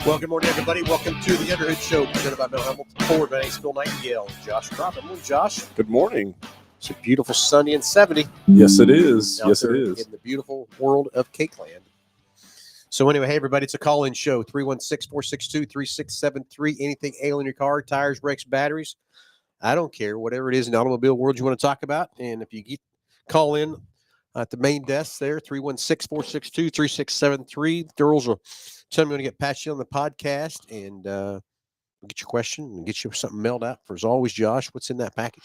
Well, good morning, everybody. Welcome to the Underhood Show, presented by Mel Hambelton. Forward by Phil Nightingale and Josh Crawford. Morning, Josh. Good morning. It's a beautiful Sunday and 70. Yes, it is. Out Yes, it there is. in the beautiful world of Cakeland. So anyway, hey, everybody, it's a call-in show, 316-462-3673. Anything ailing your car, tires, brakes, batteries, I don't care. Whatever it is in the automobile world you want to talk about. And if you call in at the main desk there, 316-462-3673. Girls will tell me when to get past you on the podcast, and we'll get your question and get you something mailed out. For as always, Josh, what's in that package?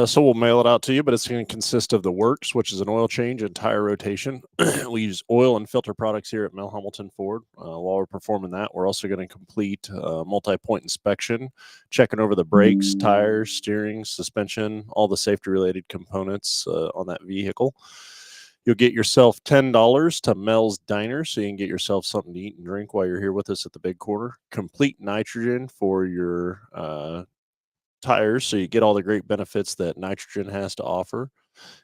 So we'll mail it out to you, but it's going to consist of the works, which is an oil change and tire rotation. We use oil and filter products here at Mel Hambelton Ford. While we're performing that, we're also going to complete a multi-point inspection, checking over the brakes, tires, steering, suspension, all the safety-related components on that vehicle. You'll get yourself $10 to Mel's Diner, so you can get yourself something to eat and drink while you're here with us at the Big Corner. Complete nitrogen for your tires, so you get all the great benefits that nitrogen has to offer.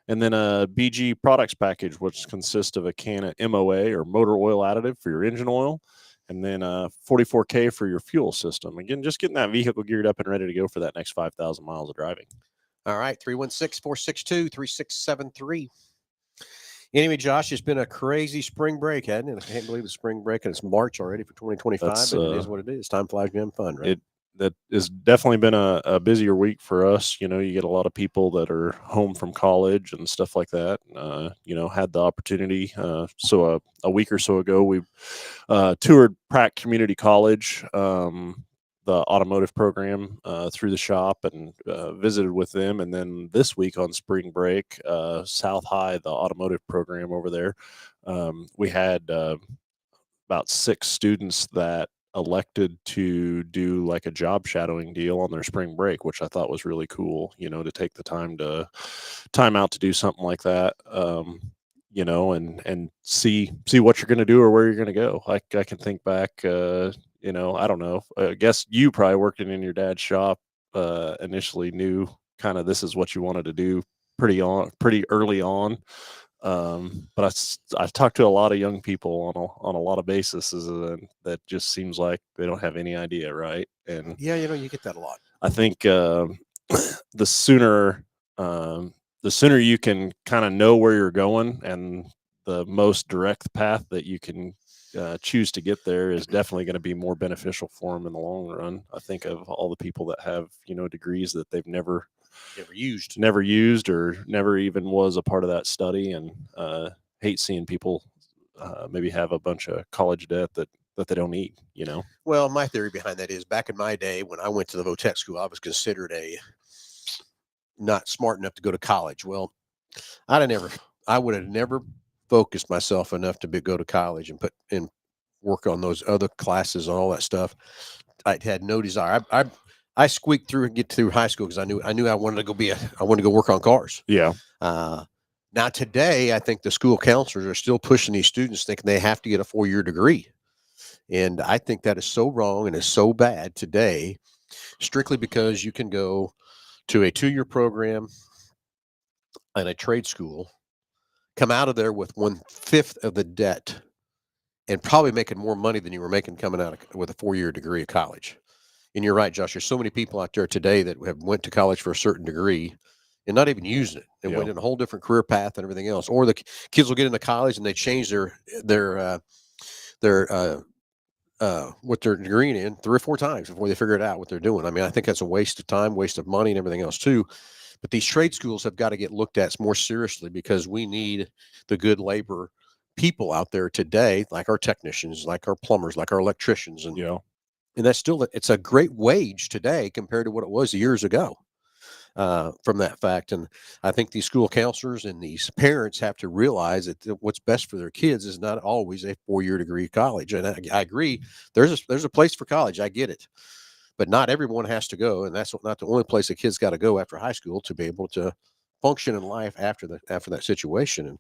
And then a BG products package, which consists of a can of MOA or motor oil additive for your engine oil, and then 44K for your fuel system. Again, just getting that vehicle geared up and ready to go for that next 5,000 miles of driving. All right, 316-462-3673. Anyway, Josh, it's been a crazy spring break, hasn't it? I can't believe it's spring break, and it's March already for 2025, but it is what it is. Time flies when you're having fun, right? That has definitely been a busier week for us. You know, you get a lot of people that are home from college and stuff like that. Had the opportunity. So a week or so ago, we toured Pratt Community College, the automotive program through the shop, and visited with them. And then this week on spring break, South High, the automotive program over there, we had about 6 students that elected to do like a job shadowing deal on their spring break, which I thought was really cool, to take the time out to do something like that, and see what you're going to do or where you're going to go. I can think back, I don't know, I guess you probably working in your dad's shop, initially knew kind of this is what you wanted to do pretty early on. But I talked to a lot of young people on a lot of bases, and that just seems like they don't have any idea, right? And yeah, you get that a lot. I think the sooner you can kind of know where you're going, and the most direct path that you can choose to get there is definitely going to be more beneficial for them in the long run. I think of all the people that have degrees that they've never used or never even was a part of that study, and hate seeing people maybe have a bunch of college debt that they don't need. Well, my theory behind that is, back in my day when I went to the Votech school, I was considered not smart enough to go to college. Well, I would have never focused myself enough to go to college and put in work on those other classes and all that stuff. I had no desire. I squeaked through and get through high school because I knew I wanted to go work on cars. Yeah. Now today, I think the school counselors are still pushing these students, thinking they have to get a 4-year degree, and I think that is so wrong and is so bad today, strictly because you can go to a 2-year program and a trade school, come out of there with 1/5 of the debt, and probably making more money than you were making coming out with a 4-year degree of college. And you're right, Josh. There's so many people out there today that have went to college for a certain degrey and not even using it. They went in a whole different career path and everything else. Or the kids will get into college and they change their what they're degreeing in 3 or 4 times before they figure it out what they're doing. I mean, I think that's a waste of time, waste of money, and everything else too. But these trade schools have got to get looked at more seriously, because we need the good labor people out there today, like our technicians, like our plumbers, like our electricians, and that's it's a great wage today compared to what it was years ago. From that fact, and I think these school counselors and these parents have to realize that what's best for their kids is not always a 4-year degree college. And I agree, there's a place for college. I get it, but not everyone has to go, and that's not the only place a kid's got to go after high school to be able to function in life after that situation.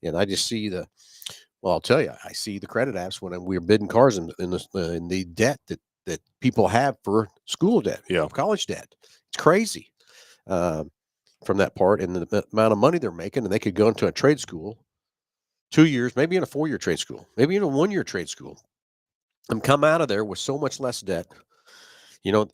And I just see I'll tell you, I see the credit apps when we're bidding cars in the debt that people have for school debt, college debt. It's crazy from that part, and the amount of money they're making, and they could go into a trade school 2 years, maybe in a 4-year trade school, maybe in a 1-year trade school, I'm come out of there with so much less debt.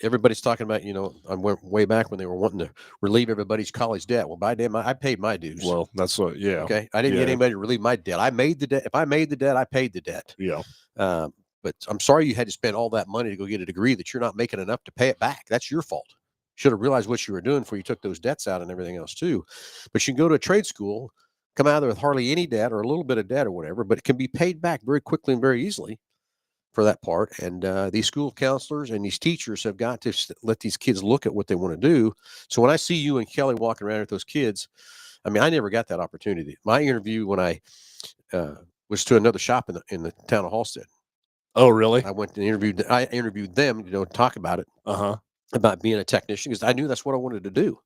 Everybody's talking about, I went way back when they were wanting to relieve everybody's college debt. Well, by damn, I paid my dues. Well, that's what, yeah. Okay. I didn't get anybody to relieve my debt. I made the debt. If I made the debt, I paid the debt. Yeah. But I'm sorry you had to spend all that money to go get a degree that you're not making enough to pay it back. That's your fault. Should have realized what you were doing before you took those debts out and everything else too. But you can go to a trade school, come out of there with hardly any debt or a little bit of debt or whatever, but it can be paid back very quickly and very easily for that part. And these school counselors and these teachers have got to let these kids look at what they want to do. So when I see you and Kelly walking around with those kids, I mean, I never got that opportunity. My interview when I was to another shop in the town of Halstead. Oh, really? I went and interviewed them, talk about it, about being a technician, because I knew that's what I wanted to do.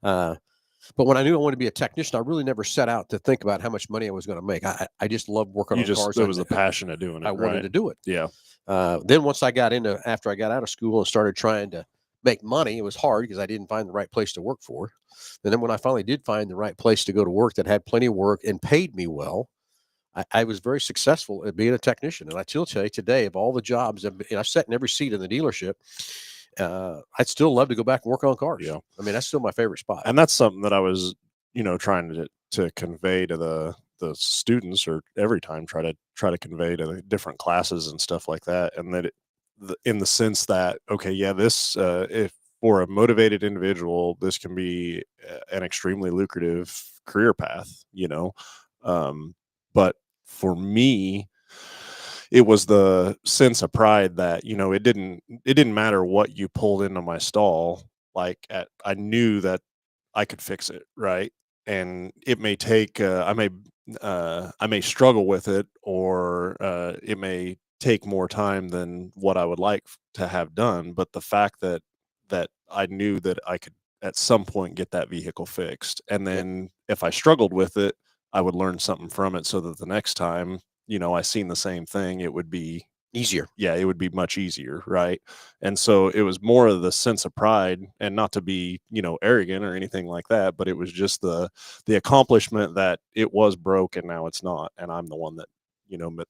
But when I knew I wanted to be a technician, I really never set out to think about how much money I was going to make. I just loved working on cars. There was the passion of doing it. I wanted to do it. Yeah. Then once after I got out of school and started trying to make money, it was hard because I didn't find the right place to work for. And then when I finally did find the right place to go to work that had plenty of work and paid me well, I was very successful at being a technician. And I still tell you today, of all the jobs, I've sat in every seat in the dealership. I'd still love to go back and work on cars. Yeah. I mean, that's still my favorite spot. And that's something that I was, trying to convey to the students, or every time try to convey to the different classes and stuff like that. And that in the sense that, okay, yeah, this, if for a motivated individual, this can be an extremely lucrative career path, but for me, it was the sense of pride that, it didn't matter what you pulled into my stall. I knew that I could fix it. Right. And it may take, I may struggle with it, or it may take more time than what I would like to have done. But the fact that I knew that I could at some point get that vehicle fixed. And then if I struggled with it, I would learn something from it, so that the next time, I seen the same thing, it would be easier. Yeah, it would be much easier. Right. And so it was more of the sense of pride, and not to be, arrogant or anything like that, but it was just the accomplishment that it was broke and now it's not. And I'm the one that,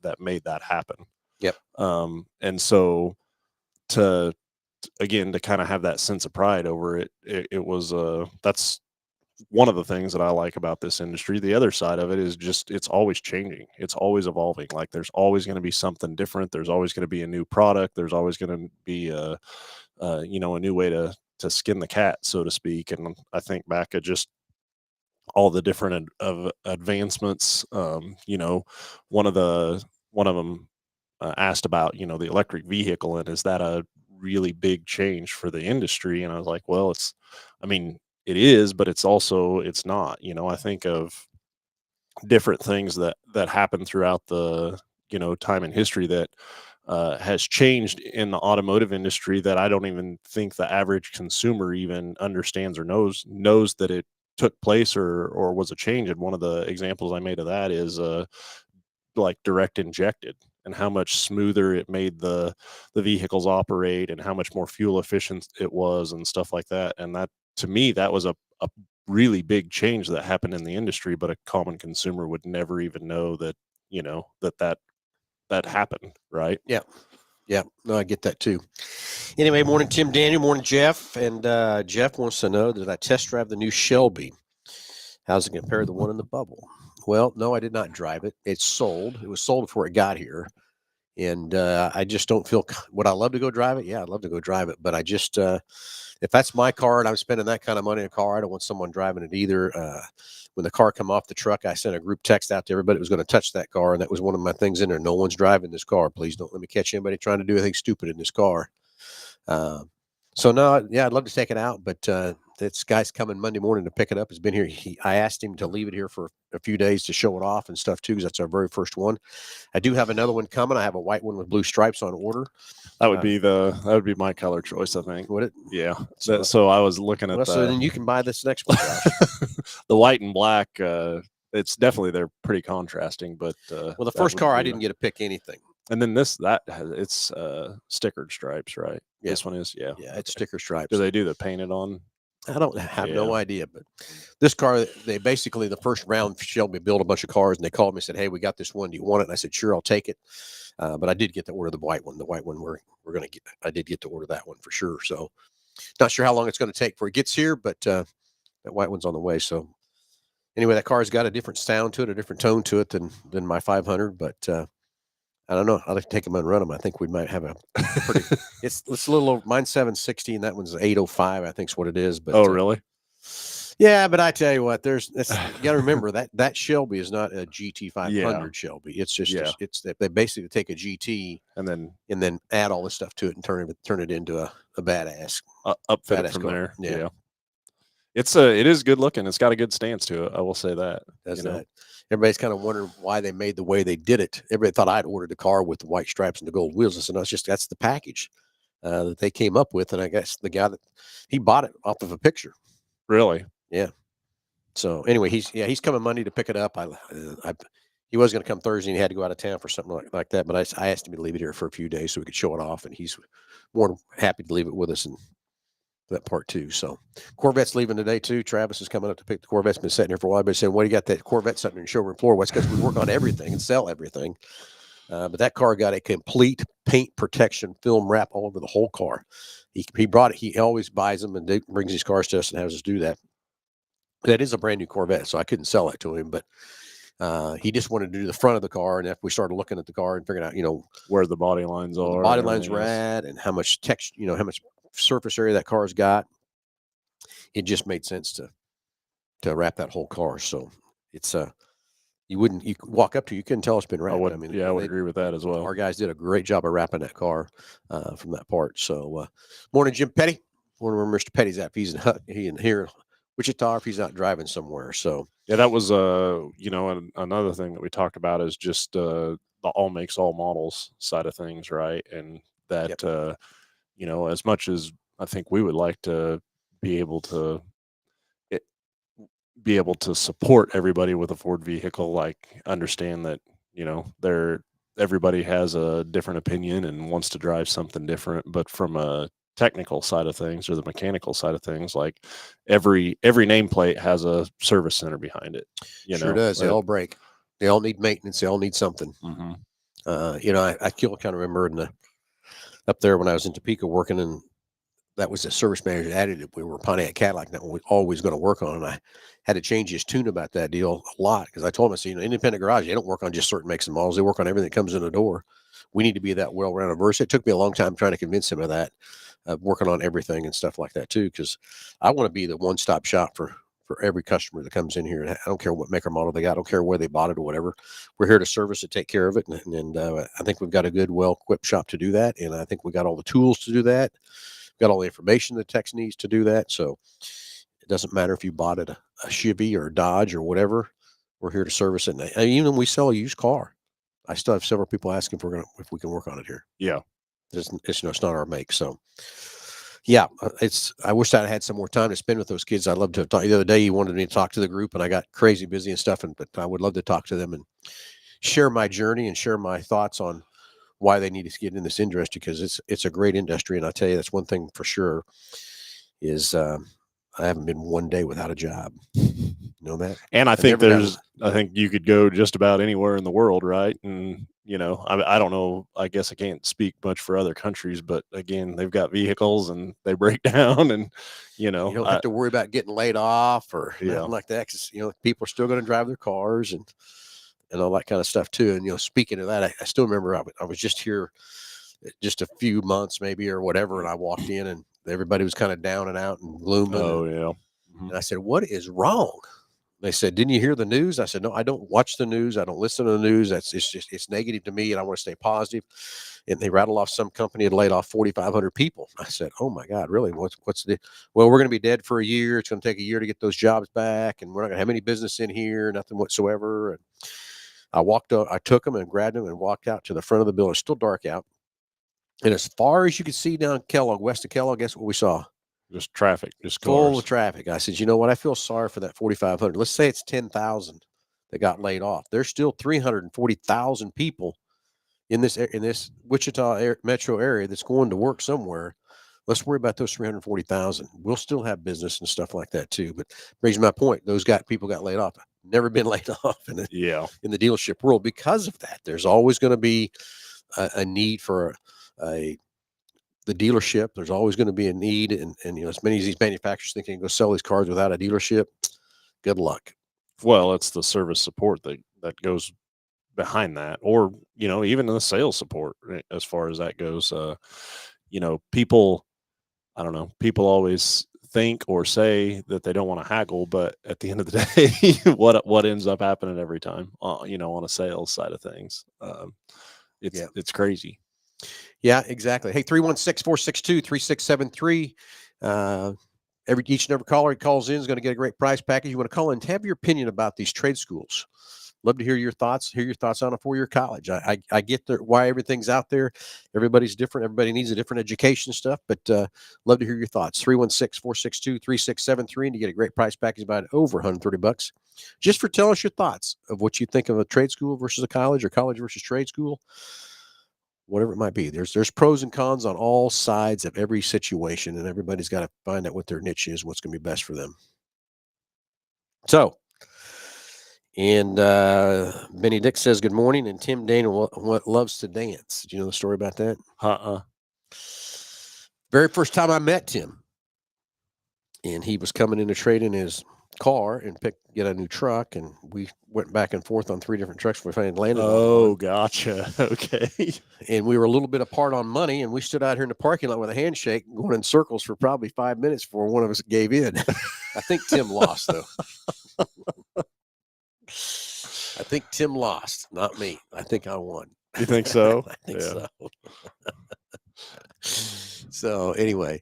that made that happen. Yep. And so to kind of have that sense of pride over it, it was, that's one of the things that I like about this industry. The other side of it is just, it's always changing. It's always evolving. Like, there's always going to be something different. There's always going to be a new product. There's always going to be a new way to skin the cat, so to speak. And I think back at just all the different of advancements. One of them asked about, the electric vehicle, and is that a really big change for the industry? And I was like, well, it is, but it's not. I think of different things that happen throughout the, time in history that has changed in the automotive industry, that I don't even think the average consumer even understands or knows that it took place or was a change. And one of the examples I made of that is like direct injected, and how much smoother it made the vehicles operate, and how much more fuel efficient it was, and stuff like that. And that, to me, that was a really big change that happened in the industry, but a common consumer would never even know that, that happened. Right. Yeah. Yeah. No, I get that too. Anyway, morning, Tim, Daniel, morning, Jeff. And Jeff wants to know, did I test drive the new Shelby? How's it compare to the one in the bubble? Well, no, I did not drive it. It's sold. It was sold before it got here. And I just don't feel, would I love to go drive it? Yeah, I'd love to go drive it. But I just, if that's my car and I'm spending that kind of money in a car, I don't want someone driving it either. When the car come off the truck, I sent a group text out to everybody that was going to touch that car. And that was one of my things in there. No one's driving this car. Please don't let me catch anybody trying to do anything stupid in this car. So no, yeah, I'd love to take it out, but this guy's coming Monday morning to pick it up. Has been here. I asked him to leave it here for a few days to show it off and stuff too, because that's our very first one. I do have another one coming. I have a white one with blue stripes on order. That would be my color choice, I think. Would it? Yeah. So I was looking at so then you can buy this next one. The white and black. It's definitely, they're pretty contrasting, but well, the first car I didn't get to pick anything. And then it's stickered stripes, right? Yeah. This one is, yeah. Yeah, it's sticker stripes. Do they do the painted on? I don't have Yeah. no idea, but this car, they basically the first round Shelby built a bunch of cars, and they called me and said, "Hey, we got this one. Do you want it?" And I said, "Sure, I'll take it." But I did get to order the white one. The white one we're going to get. I did get to order that one for sure. So not sure how long it's going to take before it gets here, but that white one's on the way. So anyway, that car's got a different sound to it, a different tone to it than my 500. But I don't know. I'd like to take them and run them. I think we might have a pretty. It's a little over. Mine's 760, and that one's 805. I think's what it is. But Oh, really? yeah, but I tell you what, you got to remember that Shelby is not a GT 500 Yeah. Shelby. It's just Yeah. they basically take a GT And then add all this stuff to it and turn it into a badass upfit it badass from car. there. Yeah. Yeah. It is good looking. It's got a good stance to it. I will say that. Does you know? that. Everybody's kind of wondering why they made the way they did it. Everybody thought I'd ordered a car with the white stripes and the gold wheels. I said, no, that's the package that they came up with. And I guess the guy he bought it off of a picture. Really? Yeah. So anyway, he's coming Monday to pick it up. He was going to come Thursday, and he had to go out of town for something like that. But I asked him to leave it here for a few days so we could show it off, and he's more than happy to leave it with us and that part too. So Corvette's leaving today too. Travis is coming up to pick the Corvette's been sitting here for a while. But saying, "What do you got that Corvette sitting in the showroom floor?" Well, it's because we work on everything and sell everything. But that car got a complete paint protection film wrap all over the whole car. He brought it. He always buys them and brings these cars to us and has us do that. That is a brand new Corvette, so I couldn't sell it to him. But he just wanted to do the front of the car, and after we started looking at the car and figuring out, where the body lines are, the body lines were at, and how much text, how much surface area that car's got, it just made sense to wrap that whole car. So it's you walk up to, you couldn't tell it's been wrapped. I would agree with that as well. Our guys did a great job of wrapping that car from that part. So morning, Jim Petty. Wonder where Mr. Petty's at. If he's in here in Wichita, if he's not driving somewhere. So yeah, that was another thing that we talked about is just the all makes all models side of things, right? And that as much as I think we would like to be able to support everybody with a Ford vehicle, like understand that everybody has a different opinion and wants to drive something different, but from a technical side of things or the mechanical side of things, like every nameplate has a service center behind it. Sure does. They all break. They all need maintenance. They all need something. Mm-hmm. I still kind of remember up there when I was in Topeka working, and that was the service manager added. We were Pontiac Cadillac that we always going to work on, and I had to change his tune about that deal a lot because I told him, I said, independent garage, they don't work on just certain makes and models. They work on everything that comes in the door. We need to be that well-rounded verse. It took me a long time trying to convince him of that, working on everything and stuff like that too, because I want to be the one-stop shop for every customer that comes in here. I don't care what maker model they got. I don't care where they bought it or whatever. We're here to service it, take care of it. And I think we've got a good, well-equipped shop to do that. And I think we got all the tools to do that. Got all the information the techs needs to do that. So it doesn't matter if you bought it a Chevy or a Dodge or whatever. We're here to service it. And even when we sell a used car, I still have several people asking if we can work on it here. Yeah. It's not our make. So yeah, I wish I had some more time to spend with those kids. I'd love to talk. The other day, he wanted me to talk to the group, and I got crazy busy and stuff. But I would love to talk to them and share my journey and share my thoughts on why they need to get in this industry, because it's a great industry. And I tell you, that's one thing for sure is I haven't been one day without a job. You know that? And I think you could go just about anywhere in the world, right? And I don't know. I guess I can't speak much for other countries, but again, they've got vehicles and they break down, and you don't have to worry about getting laid off or nothing like that. 'Cause, people are still going to drive their cars and all that kind of stuff too. And speaking of that, I still remember I was just here just a few months maybe or whatever, and I walked in and everybody was kind of down and out and glooming. Oh yeah. Mm-hmm. And I said, "What is wrong?" They said, "Didn't you hear the news?" I said, "No, I don't watch the news. I don't listen to the news. It's negative to me, and I want to stay positive." And they rattled off some company had laid off 4,500 people. I said, "Oh my God, really? What's the?" Well, we're going to be dead for a year. It's going to take a year to get those jobs back, and we're not going to have any business in here, nothing whatsoever. And I walked up, I took them and grabbed them and walked out to the front of the building. It's still dark out, and as far as you could see down Kellogg, west of Kellogg, guess what we saw? Just traffic, just full cars. of traffic. I said, you know what? I feel sorry for that 4,500. Let's say it's 10,000 that got laid off. There's still 340,000 people in this Wichita metro area that's going to work somewhere Let's worry about those 340,000. We'll still have business and stuff like that too. But brings my point. Those people got laid off. Never been laid off in the dealership world because of that. There's always going to be a need for the dealership. There's always going to be a need, and as many as these manufacturers think they can go sell these cars without a dealership, good luck. Well, it's the service support that goes behind that, or even the sales support as far as that goes. People, I don't know, people always think or say that they don't want to haggle, but at the end of the day, what ends up happening every time, on a sales side of things, it's crazy. Yeah, exactly. Hey, 316-462-3673. Each and every caller who calls in is going to get a great prize package. You want to call in, have your opinion about these trade schools. Love to hear your thoughts on a 4-year college. I get why everything's out there. Everybody's different. Everybody needs a different education stuff, but love to hear your thoughts. 316-462-3673, and you get a great prize package about over $130 just for telling us your thoughts of what you think of a trade school versus a college, or college versus trade school, whatever it might be. There's pros and cons on all sides of every situation, and everybody's got to find out what their niche is, what's going to be best for them. So, and Benny Dick says good morning, and Tim Dana what loves to dance. Do you know the story about that? Very first time I met Tim, and he was coming in to trade in his car and get a new truck, and we went back and forth on 3 different trucks before we finally landed on one. Gotcha. Okay. And we were a little bit apart on money, and we stood out here in the parking lot with a handshake going in circles for probably 5 minutes before one of us gave in. I think Tim lost, though. I think Tim lost, not me. I think I won. You think so? I think so. So anyway,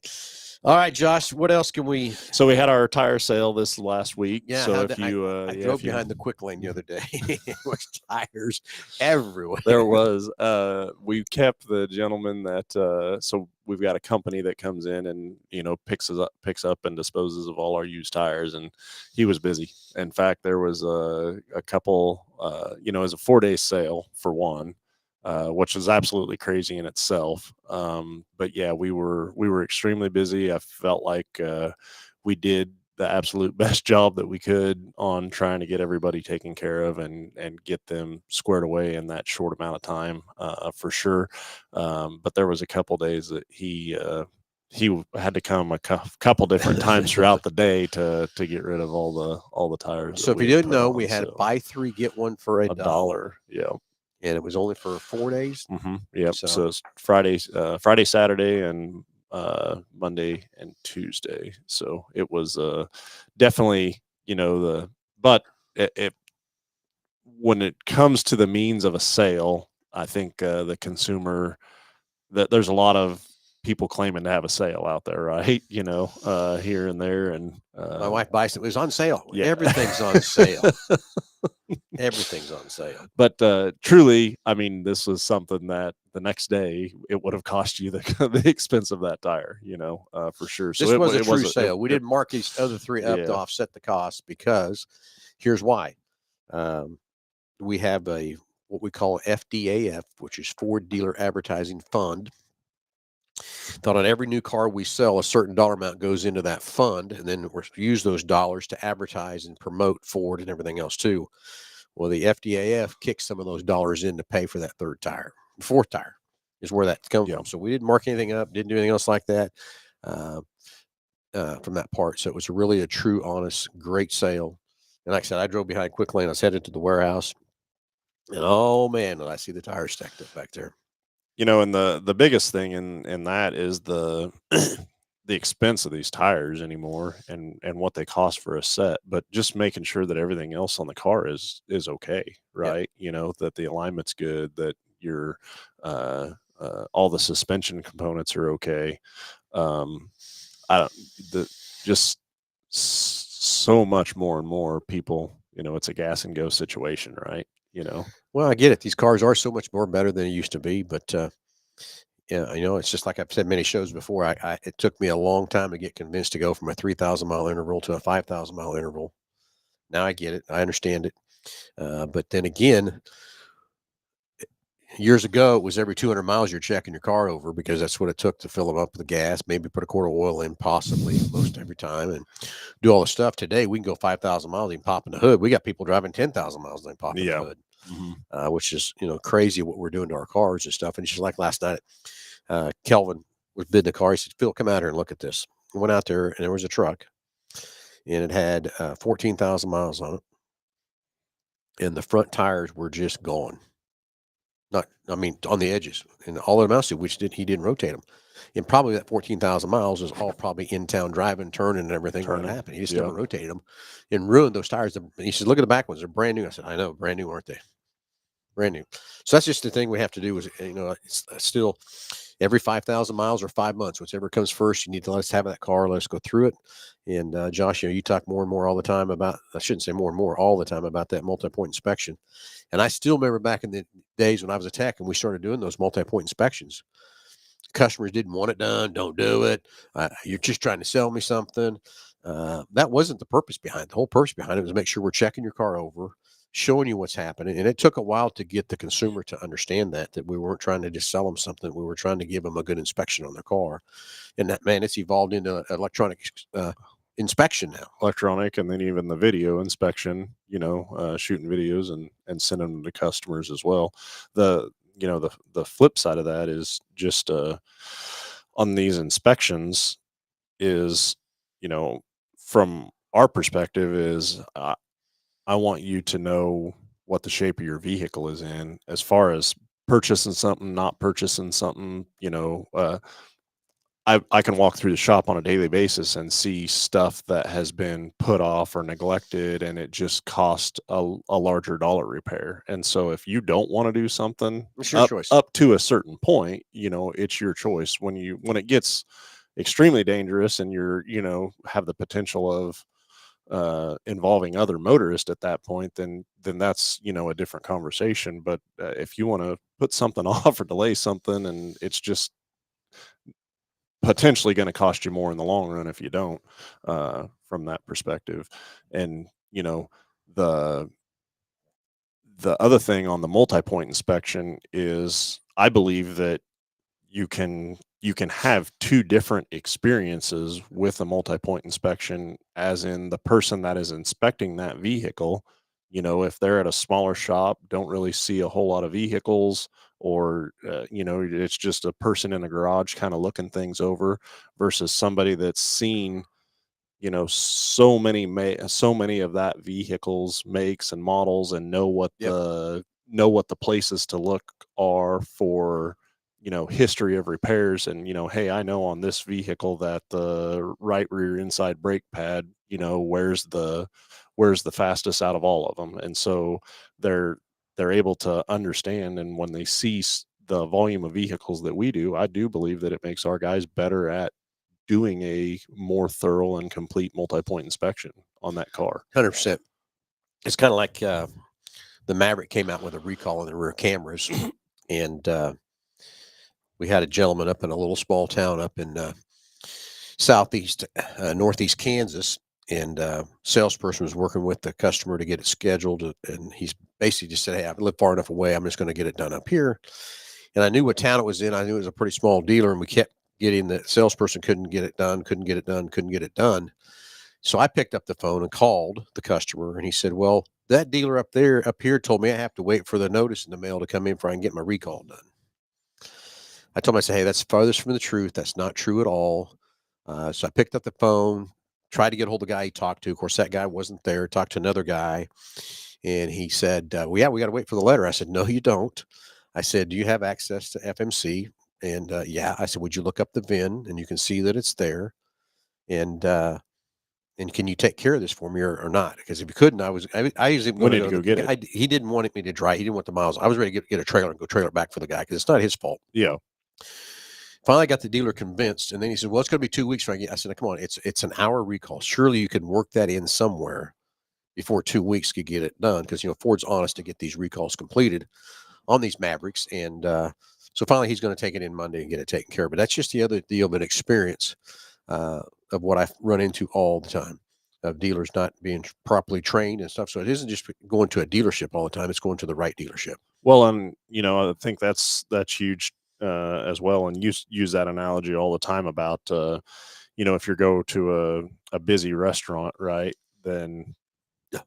all right, Josh, what else can we? So we had our tire sale this last week. Yeah. So I drove behind the quick lane the other day. There was tires everywhere. There was. We kept the gentleman that. So we've got a company that comes in and picks up and disposes of all our used tires, and he was busy. In fact, there was a couple. It was a 4-day sale for one. Which is absolutely crazy in itself. But yeah, we were extremely busy. I felt like we did the absolute best job that we could on trying to get everybody taken care of and get them squared away in that short amount of time, for sure. But there was a couple days that he had to come a couple different times throughout the day to get rid of all the tires. So if you didn't know, we had buy 3 get 1 for $1. Yeah. And it was only for 4 days. Mm-hmm. Yep. So it's Friday, Saturday, and Monday and Tuesday. So it was definitely, but when it comes to the means of a sale, I think the consumer, that there's a lot of people claiming to have a sale out there, right? Here and there. And my wife buys it. It was on sale. Yeah. Everything's on sale. Everything's on sale. But truly, I mean, this was something that the next day it would have cost you the expense of that tire, for sure. So this was a true sale. We didn't mark these other 3 up to offset the cost, because here's why. We have what we call FDAF, which is Ford Dealer Advertising Fund. Thought on every new car we sell, a certain dollar amount goes into that fund, and then we use those dollars to advertise and promote Ford and everything else too. Well, the FDAF kicks some of those dollars in to pay for that 3rd tire. 4th tire is where that comes from. So we didn't mark anything up, didn't do anything else like that from that part. So it was really a true, honest, great sale. And like I said, I drove behind quick lane. I was headed to the warehouse, and oh man, did I see the tires stacked up back there. And the biggest thing in that is the the expense of these tires anymore, and what they cost for a set, but just making sure that everything else on the car is okay, right? Yep. That the alignment's good, that your all the suspension components are okay. Just so much more and more people, it's a gas and go situation, right? Well, I get it. These cars are so much more better than it used to be, but it's just like I've said many shows before. It took me a long time to get convinced to go from a 3,000-mile interval to a 5,000-mile interval. Now I get it. I understand it. But then again, Years ago, it was every 200 miles you're checking your car over because that's what it took to fill them up with gas, maybe put a quart of oil in, possibly most every time, and do all the stuff. Today, we can go 5,000 miles and pop in the hood. We got people driving 10,000 miles and they pop in the Yeah. hood, Mhm. which is crazy what we're doing to our cars and stuff. And just like last night, Kelvin was bidding the car. He said, "Phil, come out here and look at this." I went out there and there was a truck, and it had 14,000 miles on it, and the front tires were just gone. Not, I mean, on the edges, and all it amounts to, he didn't rotate them. And probably that 14,000 miles is all probably in town driving, turning, and everything when it Turning, happened. He just yeah. never rotated them and ruined those tires. He said, "Look at the back ones; they're brand new." I said, "I know, brand new, aren't they? Brand new." So that's just the thing we have to do. Is it's still every 5,000 miles or 5 months, whichever comes first. You need to let us have that car, let us go through it. And Josh, you talk more and more all the time about. I shouldn't say more and more all the time about that multi-point inspection. And I still remember back in the days when I was a tech and we started doing those multi-point inspections. Customers didn't want it done. Don't do it. You're just trying to sell me something. That wasn't the purpose behind it. The whole purpose behind it was to make sure we're checking your car over, showing you what's happening. And it took a while to get the consumer to understand that we weren't trying to just sell them something. We were trying to give them a good inspection on their car. And that, man, it's evolved into electronic inspection now. Electronic, and then even the video inspection, shooting videos and sending them to customers as well. The flip side of that is just on these inspections is, from our perspective is, I want you to know what the shape of your vehicle is in. As far as purchasing something, not purchasing something, I can walk through the shop on a daily basis and see stuff that has been put off or neglected, and it just cost a larger dollar repair. And so if you don't want to do something It's your choice. up to a certain point, it's your choice. When it gets extremely dangerous and you're, have the potential of involving other motorists at that point, then that's, a different conversation. But if you want to put something off or delay something, and it's just potentially going to cost you more in the long run if you don't, from that perspective. And the the other thing on the multi-point inspection is, I believe that you can have two different experiences with a multi-point inspection, as in the person that is inspecting that vehicle, if they're at a smaller shop, don't really see a whole lot of vehicles, or it's just a person in a garage kind of looking things over, versus somebody that's seen so many of that vehicle's makes and models, and Yep. know what the places to look are for history of repairs. And hey, I know on this vehicle that the right rear inside brake pad wears the fastest out of all of them. And so they're able to understand, and when they see the volume of vehicles that we do, I do believe that it makes our guys better at doing a more thorough and complete multi-point inspection on that car. 100%. It's kind of like the Maverick came out with a recall on the rear cameras, and we had a gentleman up in a little small town up in northeast Kansas, and salesperson was working with the customer to get it scheduled, and he's basically just said, "Hey, I live far enough away. I'm just going to get it done up here." And I knew what town it was in. I knew it was a pretty small dealer, and we kept getting the salesperson couldn't get it done, couldn't get it done, couldn't get it done. So I picked up the phone and called the customer, and he said, "Well, that dealer up here told me I have to wait for the notice in the mail to come in before I can get my recall done." I told him, I said, "Hey, that's farthest from the truth. That's not true at all." So I picked up the phone, tried to get a hold of the guy he talked to. Of course, that guy wasn't there. Talked to another guy, and he said, "Well, yeah, we got to wait for the letter." I said, "No, you don't." I said, "Do you have access to FMC?" And yeah, I said, "Would you look up the VIN and you can see that it's there? And can you take care of this for me or not? Because if you couldn't, I was even We going to need to go. go get it. He didn't want me to drive. He didn't want the miles. I was ready to get a trailer and go trailer it back for the guy because it's not his fault. Yeah. Finally, got the dealer convinced, and then he said, "Well, it's going to be 2 weeks." I said, "Come on, it's an hour recall. Surely you can work that in somewhere before 2 weeks could get it done, because Ford's honest to get these recalls completed on these Mavericks." And so finally, he's going to take it in Monday and get it taken care of. But that's just the other deal of an experience of what I run into all the time. of dealers not being properly trained and stuff. So it isn't just going to a dealership all the time; it's going to the right dealership. Well, and I think that's huge as well. And use that analogy all the time about if you go to a busy restaurant, right, then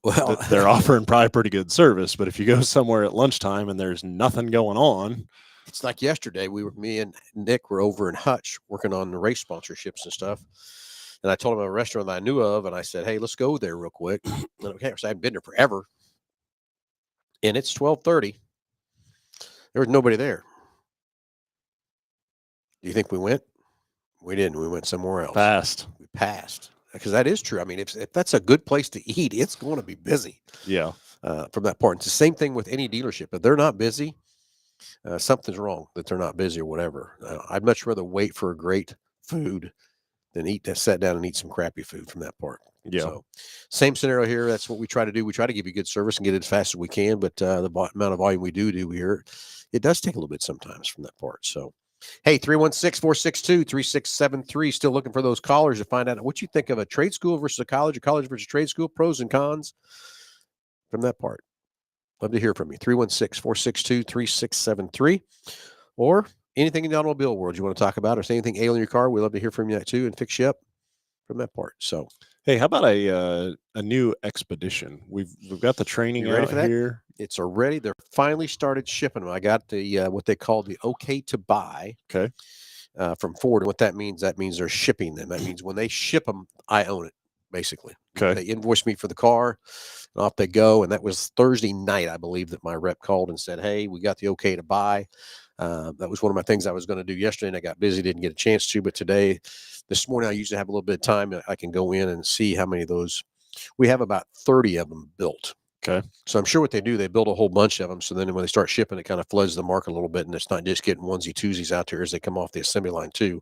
Well, they're offering probably pretty good service. But if you go somewhere at lunchtime and there's nothing going on, it's like yesterday. Me and Nick were over in Hutch working on the race sponsorships and stuff. And I told him a restaurant that I knew of, and I said, "Hey, let's go there real quick." And okay, so I haven't been there forever, and it's 12:30. There was nobody there. Do you think we went? We didn't. We went somewhere else. We passed because that is true. I mean, if that's a good place to eat, it's going to be busy. Yeah. From that part, it's the same thing with any dealership. If they're not busy, something's wrong. That they're not busy or whatever. I'd much rather wait for a great food than sit down and eat some crappy food from that part. Yeah. So, same scenario here. That's what we try to do. We try to give you good service and get it as fast as we can. But the amount of volume we do here, it does take a little bit sometimes from that part. So, hey, 316-462-3673. Still looking for those callers to find out what you think of a trade school versus a college versus trade school, pros and cons from that part. Love to hear from you. 316-462-3673. Or anything in the automobile world you want to talk about, or say anything ailing your car, we love to hear from you too and fix you up from that part. So, hey, how about a new Expedition? We've got the training out here. It's already. They're finally started shipping them. I got the what they call the okay to buy. Okay. From Ford, and what that means they're shipping them. That means when they ship them, I own it basically. Okay. They invoice me for the car, and off they go. And that was Thursday night, I believe, that my rep called and said, "Hey, we got the okay to buy." That was one of my things I was going to do yesterday, and I got busy, didn't get a chance to. But this morning, I usually have a little bit of time. I can go in and see how many of those. We have about 30 of them built. Okay. So I'm sure what they do, they build a whole bunch of them. So then when they start shipping, it kind of floods the market a little bit, and it's not just getting onesie twosies out there as they come off the assembly line too.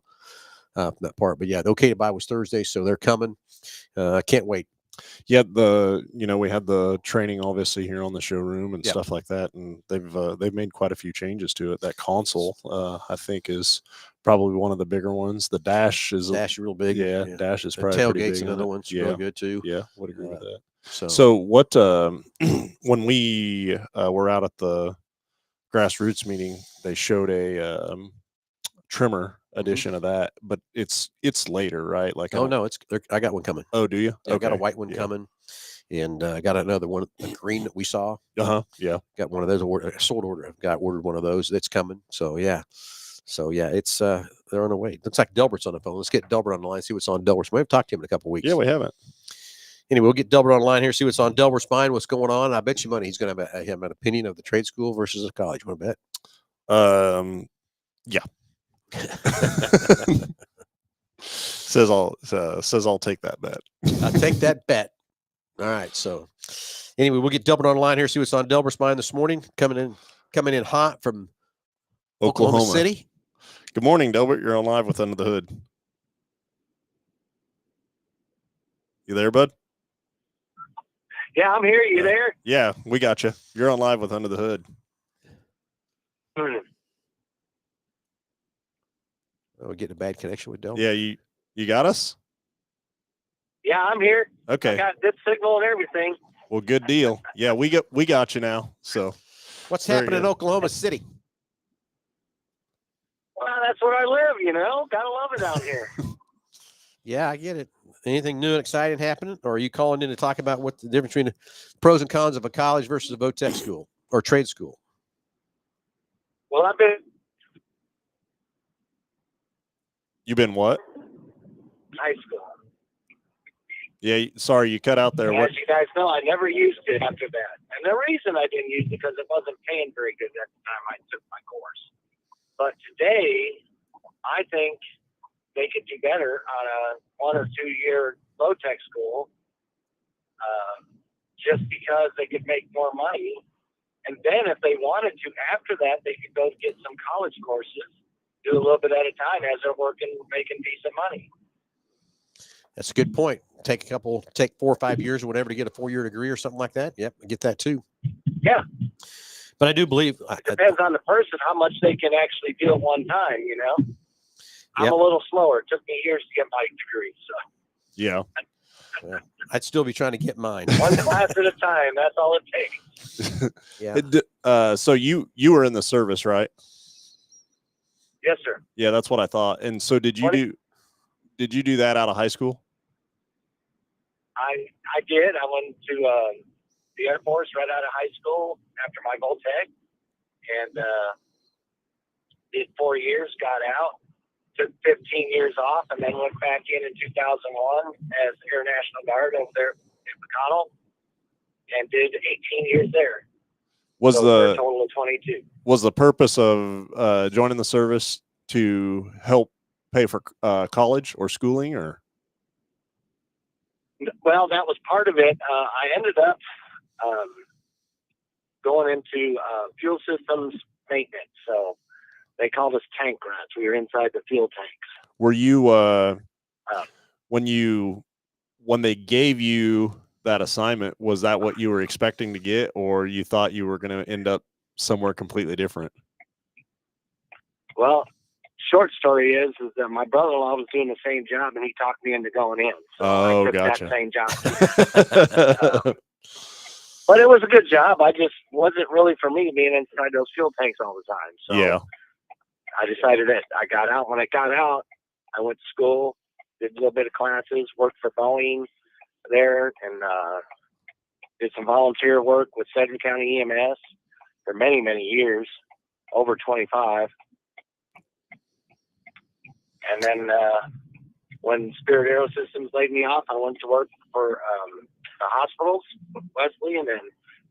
That part. But yeah, the okay to buy was Thursday, so they're coming. I can't wait. Yeah, we had the training obviously here on the showroom and stuff like that, and they've made quite a few changes to it. That console, I think, is probably one of the bigger ones. The dash is real big. Yeah, dash is the probably pretty tailgate's big. another one. It's really good too. Yeah, would agree with that. So what when we were out at the grassroots meeting, they showed a trimmer edition of that, but it's later, right? Like, no, I got one coming. Oh, do you? Yeah, I got a white one coming, and I got another one, the green that we saw. Yeah, got one of those. I've ordered one of those. That's coming. So yeah, it's they're on the way. Looks like Delbert's on the phone. Let's get Delbert on the line. See what's on Delbert's. We haven't talked to him in a couple of weeks. Yeah, we haven't. Anyway, we'll get Delbert on the line here. See what's on Delbert's mind. What's going on? I bet you money he's going to have an opinion of the trade school versus a college. You want to bet? Yeah. says I'll take that bet. I'll take that bet. All right. So anyway, we'll get Delbert on the line here. See what's on Delbert's mind this morning. Coming in hot from Oklahoma City. Good morning, Delbert. You're on live with Under the Hood. You there, bud? Yeah, I'm here. You there? Yeah, we got you. You're on live with Under the Hood. Oh, we're getting a bad connection with Delbert. Yeah, you got us? Yeah, I'm here. Okay. I got good signal and everything. Well, good deal. Yeah, we got you now. So, what's happening in Oklahoma City? Well, that's where I live. Gotta love it out here. Yeah, I get it. Anything new and exciting happening, or are you calling in to talk about what the difference between the pros and cons of a college versus a VOTEC school or trade school? Well, You've been what? High school. Yeah, sorry, you cut out there. As you guys know, I never used it after that. And the reason I didn't use it because it wasn't paying very good at the time I took my course. But today, I think they could do better on a 1 or 2 year VOTEC school just because they could make more money. And then if they wanted to, after that, they could go get some college courses, do a little bit at a time as they're working, making decent money. That's a good point. Take 4 or 5 years or whatever to get a 4-year degree or something like that. Yep, I get that too. Yeah. But I do believe it depends on the person how much they can actually do at one time, I'm a little slower. It took me years to get my degree. So yeah. Well, I'd still be trying to get mine. One class at a time. That's all it takes. Yeah. So you were in the service, right? Yes, sir. Yeah, that's what I thought. And so did you do that out of high school? I did. I went to the Air Force right out of high school after my Voltec, and did 4 years, got out, took 15 years off, and then went back in 2001 as Air National Guard over there in McConnell, and did 18 years there. Was so for a total of 22. Was the purpose of joining the service to help pay for college or schooling, or? Well, that was part of it. I ended up going into fuel systems maintenance. So they called us tank rats. We were inside the fuel tanks. Were you when they gave you that assignment, was that what you were expecting to get, or you thought you were going to end up somewhere completely different? Well, short story is that my brother-in-law was doing the same job, and he talked me into going in. So I took gotcha. that same job. But it was a good job. I just wasn't really for me being inside those fuel tanks all the time. So yeah. I decided that I got out. When I got out, I went to school, did a little bit of classes, worked for Boeing there, and did some volunteer work with Sedgwick County EMS for many, many years, over 25. And then when Spirit Aero Systems laid me off, I went to work for the hospitals, Wesley, and then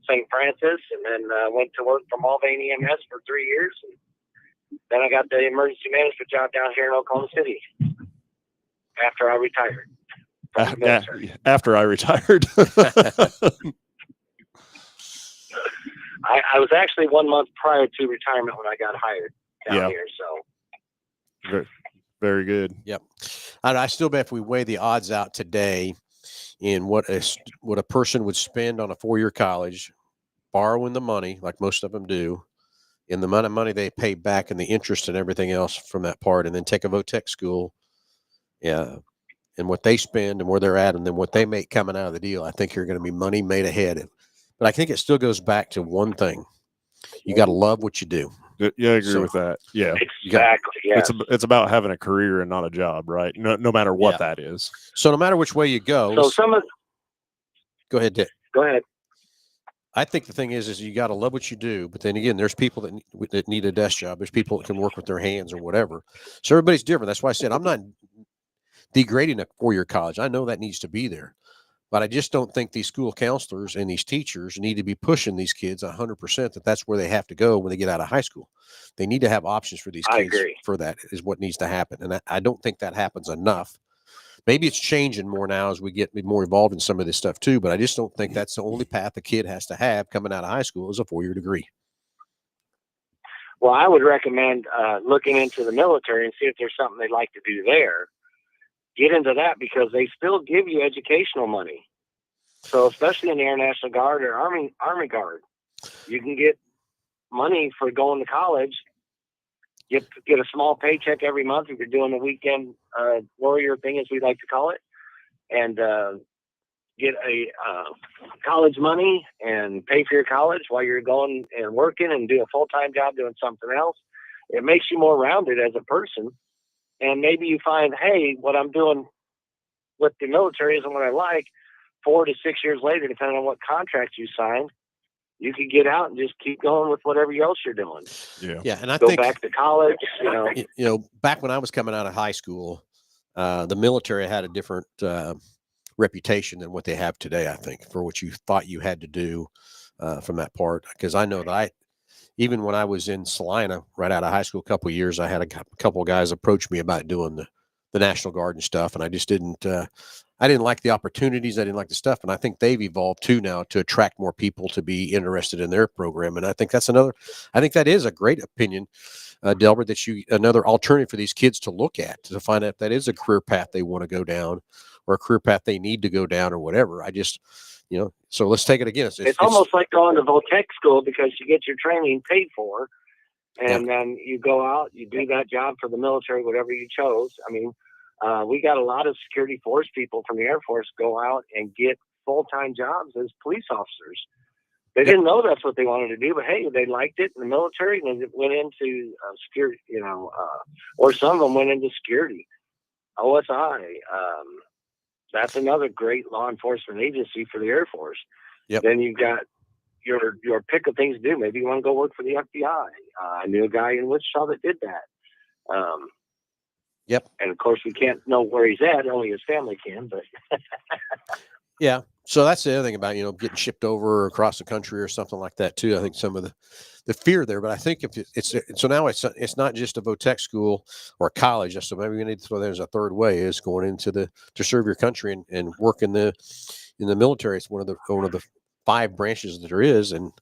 St. Francis, and then went to work for Mulvane EMS for 3 years. And then I got the emergency management job down here in Oklahoma City after I retired. After I retired. I was actually 1 month prior to retirement when I got hired down here. So very, very good. Yep. And I still bet if we weigh the odds out today in what a person would spend on a 4-year college, borrowing the money like most of them do, in the amount of money they pay back and the interest and everything else from that part, and then take a VOTEC school, yeah, and what they spend and where they're at, and then what they make coming out of the deal, I think you're going to be money made ahead. But I think it still goes back to one thing: you got to love what you do. Yeah, I agree with that. Yeah, exactly. Yeah, it's about having a career and not a job, right? No matter what that is. So no matter which way you go. So go ahead, Dick. Go ahead. I think the thing is you got to love what you do, but then again, there's people that need a desk job. There's people that can work with their hands or whatever. So everybody's different. That's why I said I'm not degrading a 4-year college. I know that needs to be there, but I just don't think these school counselors and these teachers need to be pushing these kids 100% that that's where they have to go when they get out of high school. They need to have options for these kids. For that is what needs to happen. And I don't think that happens enough. Maybe it's changing more now as we get more involved in some of this stuff too, but I just don't think that's the only path a kid has to have coming out of high school is a 4-year degree. Well, I would recommend looking into the military and see if there's something they'd like to do there. Get into that because they still give you educational money. So especially in the Air National Guard or Army Guard, you can get money for going to college. Get a small paycheck every month if you're doing the weekend warrior thing, as we like to call it, and get a college money and pay for your college while you're going and working and do a full-time job doing something else. It makes you more rounded as a person. And maybe you find, hey, what I'm doing with the military isn't what I like. 4 to 6 years later, depending on what contract you sign, you could get out and just keep going with whatever else you're doing. Yeah, and I go think back to college. Back when I was coming out of high school, the military had a different reputation than what they have today. I think for what you thought you had to do from that part, because I know that even when I was in Salina, right out of high school, a couple of years, I had a couple of guys approach me about doing the National Guard and stuff, and I just didn't. I didn't like the opportunities. I didn't like the stuff. And I think they've evolved too now to attract more people to be interested in their program. And I think I think that is a great opinion, Delbert, another alternative for these kids to look at, to find out if that is a career path they want to go down or a career path they need to go down or whatever. I just, so let's take it again. It's almost like going to VOTEC school because you get your training paid for. And then you go out, you do that job for the military, whatever you chose. I mean, We got a lot of security force people from the Air Force go out and get full-time jobs as police officers. They didn't know that's what they wanted to do, but hey, they liked it in the military and they went into security, or some of them went into security. OSI, that's another great law enforcement agency for the Air Force. Yep. Then you've got your pick of things to do. Maybe you want to go work for the FBI. I knew a guy in Wichita that did that. Yep. And of course, we can't know where he's at. Only his family can. But yeah. So that's the other thing about, getting shipped over across the country or something like that too. I think some of the fear there, but I think if it's so now it's not just a VOTEC school or a college. So maybe we need to throw that as a third way, is going into to serve your country and work in the military. It's one of the 5 branches that there is. And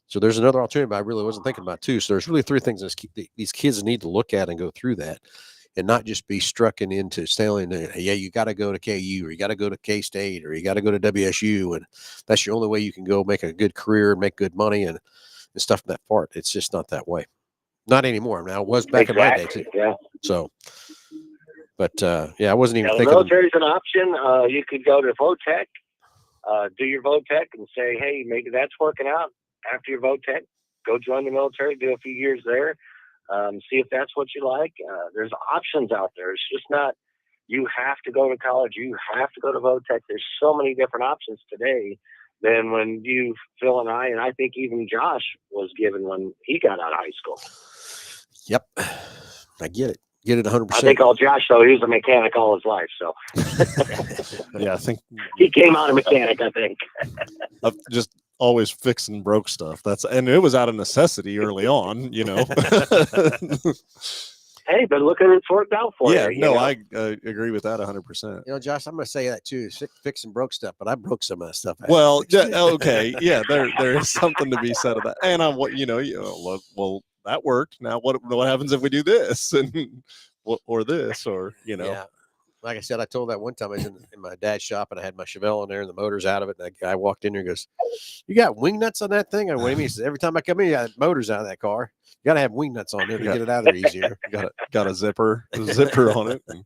so there's another alternative I really wasn't thinking about too. So there's really 3 things these kids need to look at and go through that, and not just be struck into saying, you got to go to KU, or you got to go to K-State, or you got to go to WSU. And that's your only way you can go make a good career, make good money and stuff in that part. It's just not that way. Not anymore. Now, it was back in my day too. Yeah. So, but I wasn't even thinking. The military's an option. You could go to VOTEC, do your VOTEC and say, hey, maybe that's working out. After your VOTEC, go join the military, do a few years there. See if that's what you like. There's options out there. It's just not, you have to go to college. You have to go to VOTEC. There's so many different options today than when Phil and I think even Josh was given when he got out of high school. Yep. I get it. Get it 100%. I think Josh, though, he was a mechanic all his life. So yeah, I think he came out a mechanic, I think. Just always fixing broke stuff. And it was out of necessity early on, Hey, but look at it's worked out for you. Yeah, no, I agree with that 100%. Josh, I'm going to say that too. Fixing broke stuff, but I broke some of that stuff. Well, okay, yeah, there is something to be said of that. And well, that worked. Now, what happens if we do this or this, or Yeah. Like I said, I told that one time I was in my dad's shop and I had my Chevelle in there and the motor's out of it. And that guy walked in there and goes, "You got wing nuts on that thing?" I went, he says, "Every time I come in, you got motors out of that car. You got to have wing nuts on there to get it out of there easier." Got a zipper on it. And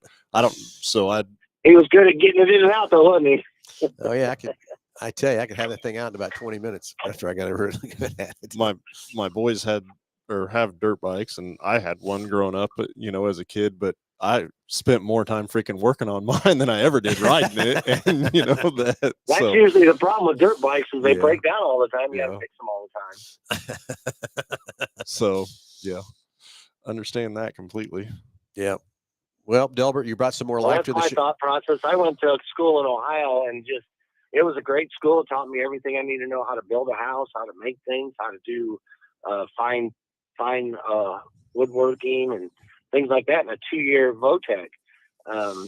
he was good at getting it in and out though, wasn't he? Oh yeah, I tell you, I could have that thing out in about 20 minutes after I got it really good at it. My boys have dirt bikes, and I had one growing up, as a kid, but I spent more time freaking working on mine than I ever did riding it. And that's usually the problem with dirt bikes, is they break down all the time. You got to fix them all the time. So yeah, understand that completely. Yeah. Well, Delbert, you brought some more life to the show. That's my thought process. I went to a school in Ohio, and it was a great school. It taught me everything I need to know: how to build a house, how to make things, how to do fine woodworking and things like that in a 2-year VOTEC.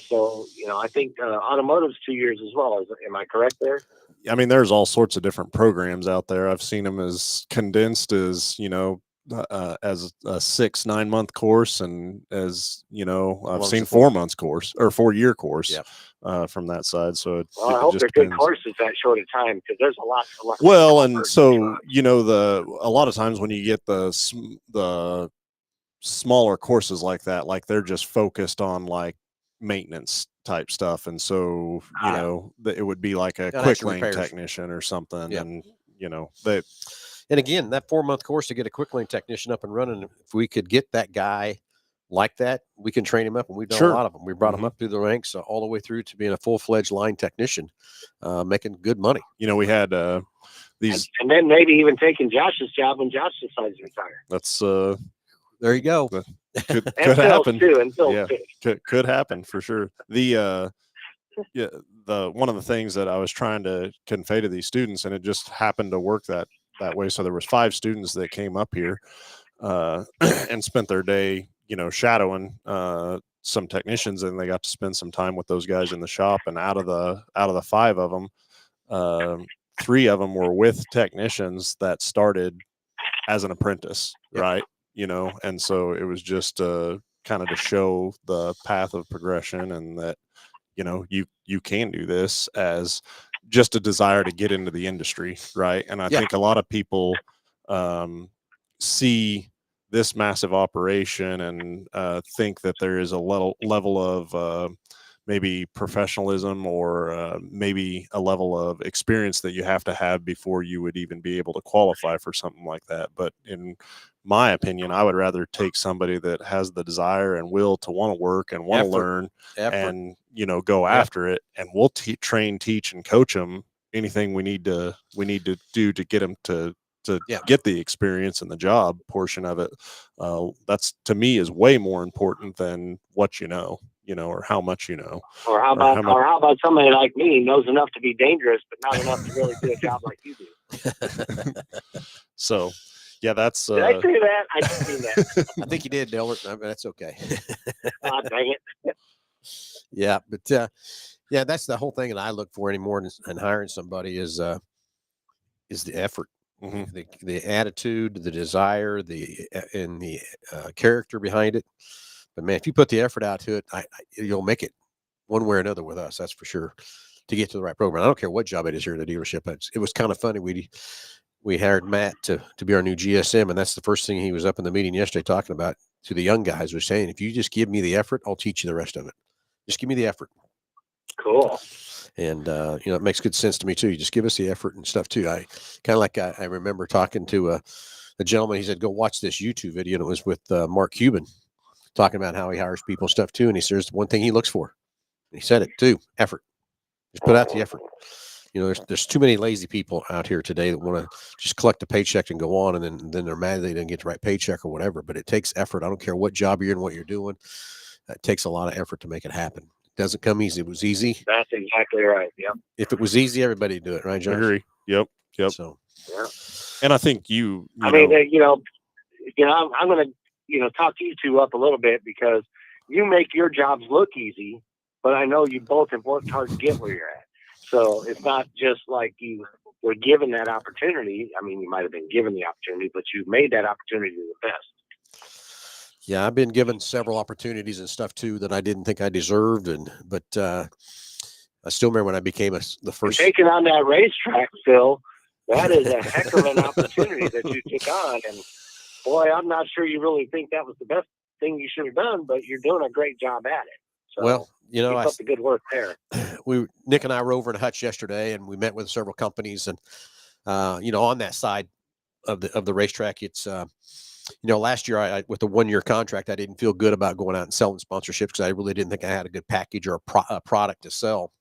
So, I think automotive's 2 years as well. Am I correct there? I mean, there's all sorts of different programs out there. I've seen them as condensed as, as a 6-9 month course. And as, I've seen 4 months course or 4-year course from that side. So I hope they're good courses that short of time, because there's a lot. Well, and so, a lot of times when you get the smaller courses like that, like they're just focused on like maintenance type stuff, and so it would be like a quick lane technician or something. Yep. And and again, that 4-month course to get a quick lane technician up and running, if we could get that guy like that, we can train him up, and we've done a lot of them. We brought him up through the ranks all the way through to being a full-fledged line technician, making good money. We had these, and then maybe even taking Josh's job when Josh decides to retire. That's there you go. Could happen too. Could happen for sure. The one of the things that I was trying to convey to these students, and it just happened to work that way. So there was 5 students that came up here and spent their day, shadowing some technicians, and they got to spend some time with those guys in the shop. And out of the 5 of them, 3 of them were with technicians that started as an apprentice, right? And so it was just kind of to show the path of progression, and that you can do this as just a desire to get into the industry, right? And I think a lot of people see this massive operation and think that there is a level of maybe professionalism or maybe a level of experience that you have to have before you would even be able to qualify for something like that. But in my opinion, I would rather take somebody that has the desire and will to want to work and want to learn and, go after it. And we'll train, teach, and coach them anything we need to do to get them to get the experience and the job portion of it. That's, to me, is way more important than what or how much you know. Or how about somebody like me knows enough to be dangerous, but not enough to really do a job like you do. So, yeah, that's. Did I say that? I didn't mean that. I think you did, Delbert. I mean, that's okay. Oh, dang it. Yeah, but yeah, that's the whole thing that I look for anymore in hiring somebody is the effort, the attitude, the desire, and the character behind it. But man, if you put the effort out to it, you'll make it one way or another with us. That's for sure. To get to the right program, I don't care what job it is here in the dealership. It was kind of funny. We hired Matt to be our new GSM, and that's the first thing he was up in the meeting yesterday talking about to the young guys. Was saying, if you just give me the effort, I'll teach you the rest of it. Just give me the effort. Cool. And it makes good sense to me too. You just give us the effort and stuff too. I kind of like I remember talking to a gentleman. He said, "Go watch this YouTube video," and it was with Mark Cuban, talking about how he hires people and stuff too. And he says one thing he looks for. And he said it too: effort. Just put out the effort. There's too many lazy people out here today that want to just collect a paycheck and go on, and then they're mad they didn't get the right paycheck or whatever. But it takes effort. I don't care what job you're in, what you're doing. It takes a lot of effort to make it happen. It doesn't come easy. It was easy. That's exactly right. Yep. If it was easy, everybody'd do it, right, Josh? Agree. Yep. So, yeah. And I think I'm going to talk you two up a little bit because you make your jobs look easy, but I know you both have worked hard to get where you're at. So it's not just like you were given that opportunity. I mean, you might have been given the opportunity, but you made that opportunity the best. Yeah, I've been given several opportunities and stuff too that I didn't think I deserved, but I still remember when I became the first. And taking on that racetrack, Phil, that is a heck of an opportunity that you took on, and boy, I'm not sure you really think that was the best thing you should have done, but you're doing a great job at it. So well, keep up the good work there. Nick and I were over in Hutch yesterday, and we met with several companies, and on that side of the racetrack, it's last year I with the 1-year contract, I didn't feel good about going out and selling sponsorships because I really didn't think I had a good package or a product to sell.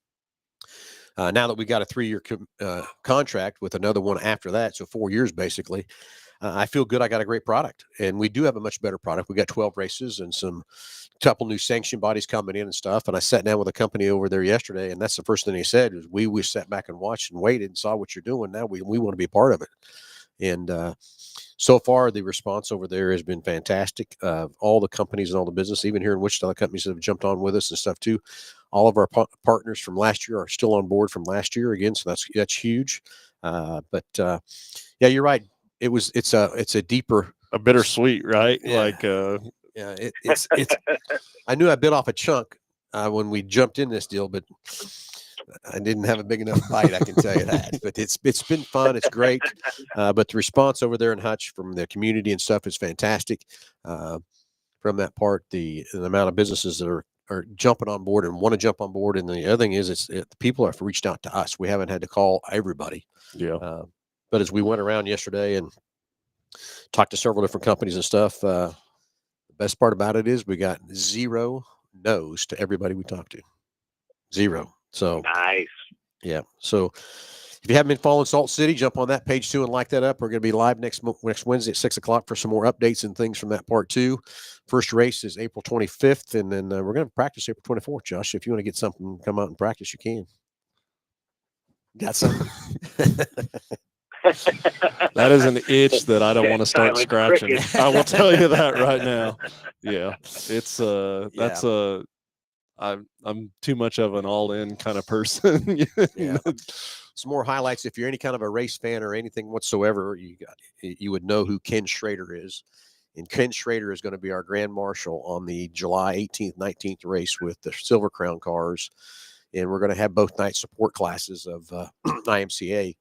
Now that we got a 3-year contract with another one after that, so 4 years basically, I feel good. I got a great product, and we do have a much better product. We got 12 races and some couple new sanction bodies coming in and stuff. And I sat down with a company over there yesterday, and that's the first thing they said was, we sat back and watched and waited and saw what you're doing. Now we want to be a part of it. And so far, the response over there has been fantastic. All the companies and all the business, even here in Wichita, the companies that have jumped on with us and stuff too. All of our partners from last year are still on board from last year again, so that's huge. But yeah, you're right. It's a deeper, a bittersweet, right? Yeah. Like yeah, it's I knew I bit off a chunk when we jumped in this deal, but I didn't have a big enough bite, I can tell you that. But it's been fun. It's great. But the response over there in Hutch from the community and stuff is fantastic. From that part, the amount of businesses that are jumping on board and want to jump on board. And the other thing is, the people have reached out to us. We haven't had to call everybody. Yeah. But as we went around yesterday and talked to several different companies and stuff, the best part about it is we got 0 no's to everybody we talked to. 0. So nice. Yeah. So if you haven't been following Salt City, jump on that page too and like that up. We're going to be live next Wednesday at 6:00 for some more updates and things from that part too. First race is April 25th, and then we're going to practice April 24th. Josh, if you want to get something, come out and practice, you can. Got something? That is an itch that I don't want to start scratching. I will tell you that right now. Yeah, it's I'm too much of an all-in kind of person. Yeah. Some more highlights. If you're any kind of a race fan or anything whatsoever, you would know who Ken Schrader is. And Ken Schrader is going to be our Grand Marshal on the July 18th, 19th race with the Silver Crown cars. And we're going to have both night support classes of IMCA.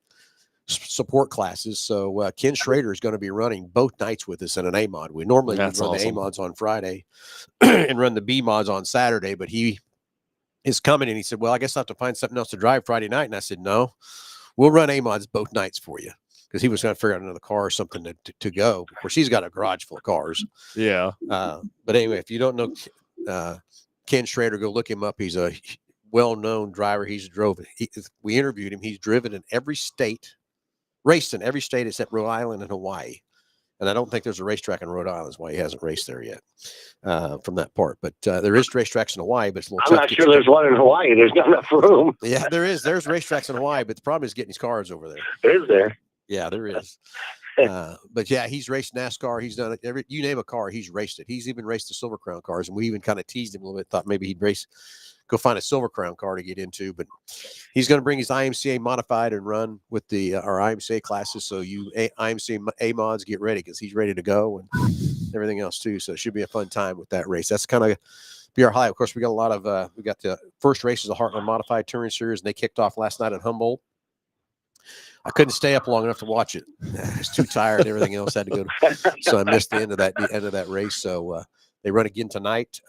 support classes. So Ken Schrader is going to be running both nights with us in an A mod. We normally would That's run the A awesome. mods on Friday and run the B mods on Saturday, but he is coming and he said, well, I guess I'll have to find something else to drive Friday night. And I said, no, we'll run A mods both nights for you. Because he was going to figure out another car or something to go. Of course, he's got a garage full of cars. Yeah. But anyway, if you don't know Ken Schrader, go look him up. He's a well-known driver. We interviewed him. He's driven in every state, raced in every state except Rhode Island and Hawaii. And I don't think there's a racetrack in Rhode Island. That's why he hasn't raced there yet from that part. But there is racetracks in Hawaii, but it's a little tough. I'm not sure there's one in Hawaii. There's not enough room. Yeah, there is. There's racetracks in Hawaii, but the problem is getting his cars over there. Is there? Yeah, there is. But yeah, he's raced NASCAR. He's done it. You name a car, he's raced it. He's even raced the Silver Crown cars, and we even kind of teased him a little bit. Thought maybe he'd go find a Silver Crown car to get into. But he's going to bring his IMCA modified and run with our IMCA classes. So you IMCA A mods, get ready because he's ready to go and everything else too. So it should be a fun time with that race. That's kind of be our highlight. Of course, we got a lot of we got the first race of the Heartland Modified Touring Series, and they kicked off last night at Humboldt. I couldn't stay up long enough to watch it. I was too tired. Everything else had to go. So I missed the end of that race. So they run again tonight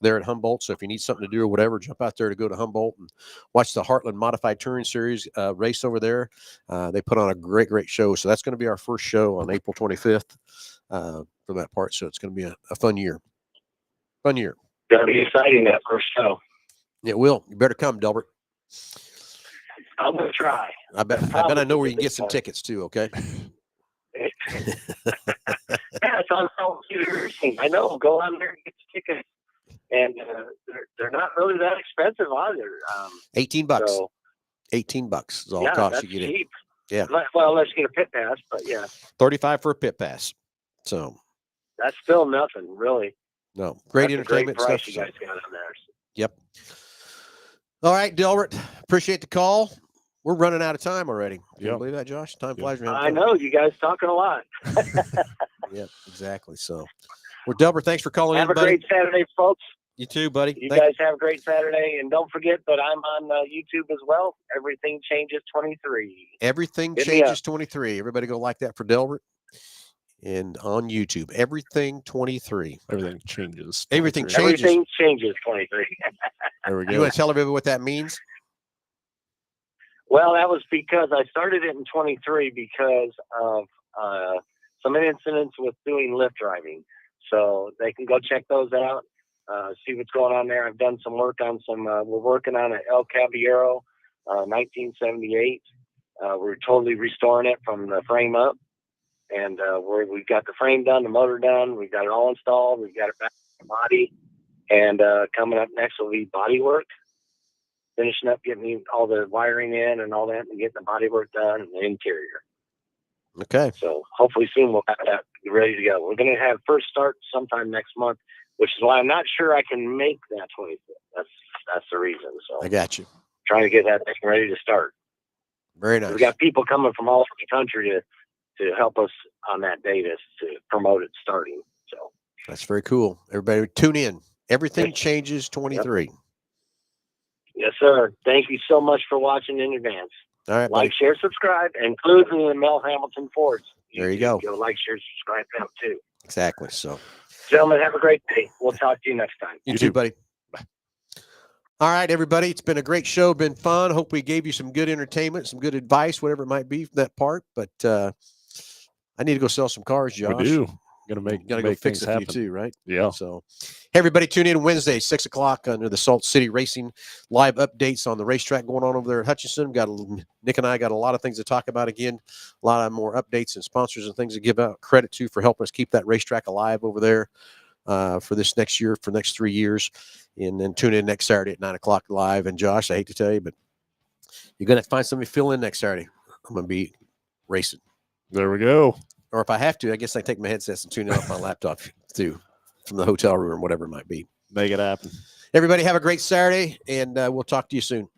there at Humboldt. So if you need something to do or whatever, jump out there to go to Humboldt and watch the Heartland Modified Touring Series race over there. They put on a great show. So that's going to be our first show on April 25th for that part. So it's going to be a fun year. Fun year. Going to be exciting, that first show. It will. You better come, Delbert. I'm going to try. I bet I know where you can get some tickets too. Okay. Yeah, it's on Racing. I know. Go on there and get the tickets, and they're not really that expensive either. $18. So, $18 is all yeah, it costs that's you get cheap. Yeah. Well, unless you get a pit pass, but yeah, $35 for a pit pass. So that's still nothing, really. no, great That's entertainment a great price stuff. you guys got on there. Yep. All right, Delbert. Appreciate the call. We're running out of time already. Can you believe that, Josh? Time flies around. I know, you guys talking a lot. Yeah, exactly. So, well, Delbert, thanks for calling Have in, a buddy. great Saturday, folks. You too, buddy. You guys have a great Saturday, and don't forget that I'm on YouTube as well. Everything Changes 23. Everything Hit me Changes up. 23. Everybody go like that for Delbert. And on YouTube, Everything 23. Everything changes. Everything 23. changes. Everything Changes 23. There we You go. want to tell everybody what that means? Well, that was because I started it in 23 because of some incidents with doing Lyft driving. So they can go check those out, see what's going on there. I've done some work on we're working on an El Caballero 1978. We're totally restoring it from the frame up. And we've got the frame done, the motor done. We've got it all installed. We've got it back in the body. And coming up next will be body work. Finishing up getting all the wiring in and all that and getting the body work done and the interior. Okay. So hopefully soon we'll have that ready to go. We're going to have first start sometime next month, which is why I'm not sure I can make that 25th. That's the reason. So I got you. Trying to get that thing ready to start. Very nice. We've got people coming from all over the country to help us on that day to promote it starting. So that's very cool. Everybody tune in. Everything Changes 23. Yep. Yes, sir. Thank you so much for watching in advance. All right, like, buddy. share, subscribe, including the Mel Hambelton Fords. There you go. Go like, share, subscribe them too. Exactly. So, gentlemen, have a great day. We'll talk to you next time. You too, buddy. Bye. All right, everybody. It's been a great show. Been fun. Hope we gave you some good entertainment, some good advice, whatever it might be from that part. But I need to go sell some cars, Josh. We do. Gotta go fix a few happen too, right? Yeah. So, hey, everybody, tune in Wednesday, 6 o'clock under the Salt City Racing live updates on the racetrack going on over there at Hutchinson. Nick and I got a lot of things to talk about again, a lot of more updates and sponsors and things to give out credit to for helping us keep that racetrack alive over there for this next year, for the next 3 years. And then tune in next Saturday at 9 o'clock live. And Josh, I hate to tell you, but you're going to find somebody to fill in next Saturday. I'm going to be racing. There we go. Or if I have to, I guess I take my headsets and tune in off my laptop too, from the hotel room or whatever it might be. Make it happen. Everybody have a great Saturday, and we'll talk to you soon.